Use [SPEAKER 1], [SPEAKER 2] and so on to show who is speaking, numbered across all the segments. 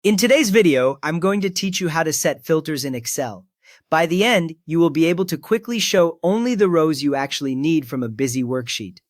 [SPEAKER 1] In today's video, I'm going to teach you how to set filters in Excel. By the end, you will be able to quickly show only the rows you actually need from a busy worksheet.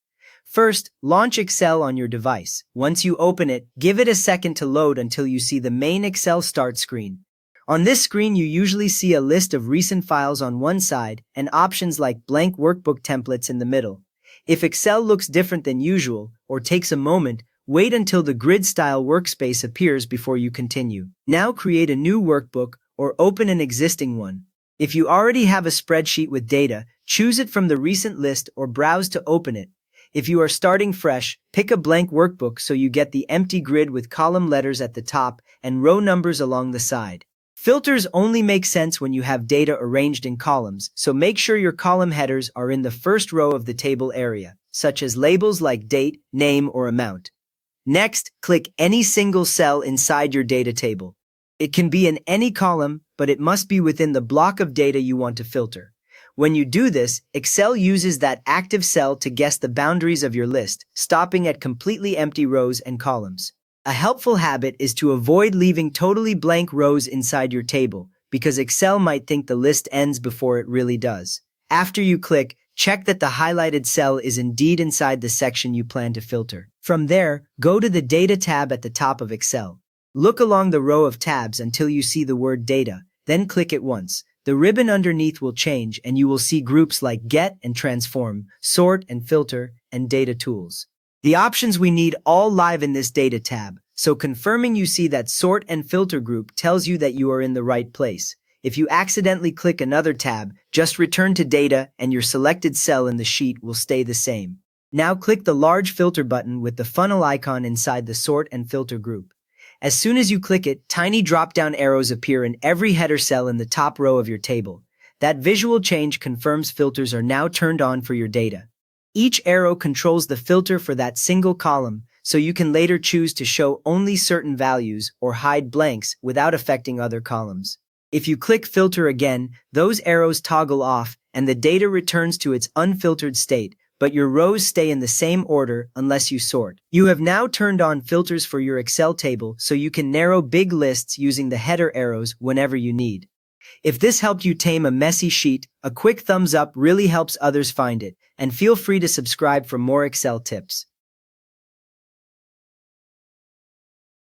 [SPEAKER 1] First, launch Excel on your device. Once you open it, give it a second to load until you see the main Excel start screen. On this screen, you usually see a list of recent files on one side and options like blank workbook templates in the middle. If Excel looks different than usual or takes a moment, wait until the grid-style workspace appears before you continue. Now create a new workbook or open an existing one. If you already have a spreadsheet with data, choose it from the recent list or browse to open it. If you are starting fresh, pick a blank workbook so you get the empty grid with column letters at the top and row numbers along the side. Filters only make sense when you have data arranged in columns, so make sure your column headers are in the first row of the table area, such as labels like date, name, or amount. Next, click any single cell inside your data table. It can be in any column, but it must be within the block of data you want to filter. When you do this, Excel uses that active cell to guess the boundaries of your list, stopping at completely empty rows and columns. A helpful habit is to avoid leaving totally blank rows inside your table, because Excel might think the list ends before it really does. After you click, check that the highlighted cell is indeed inside the section you plan to filter. From there, go to the Data tab at the top of Excel. Look along the row of tabs until you see the word Data, then click it once. The ribbon underneath will change and you will see groups like Get and Transform, Sort and Filter, and Data Tools. The options we need all live in this Data tab, so confirming you see that Sort and Filter group tells you that you are in the right place. If you accidentally click another tab, just return to Data and your selected cell in the sheet will stay the same. Now click the large filter button with the funnel icon inside the Sort and Filter group. As soon as you click it, tiny drop-down arrows appear in every header cell in the top row of your table. That visual change confirms filters are now turned on for your data. Each arrow controls the filter for that single column, so you can later choose to show only certain values or hide blanks without affecting other columns. If you click Filter again, those arrows toggle off and the data returns to its unfiltered state, but your rows stay in the same order unless you sort. You have now turned on filters for your Excel table so you can narrow big lists using the header arrows whenever you need. If this helped you tame a messy sheet, a quick thumbs up really helps others find it, and feel free to subscribe for more Excel tips.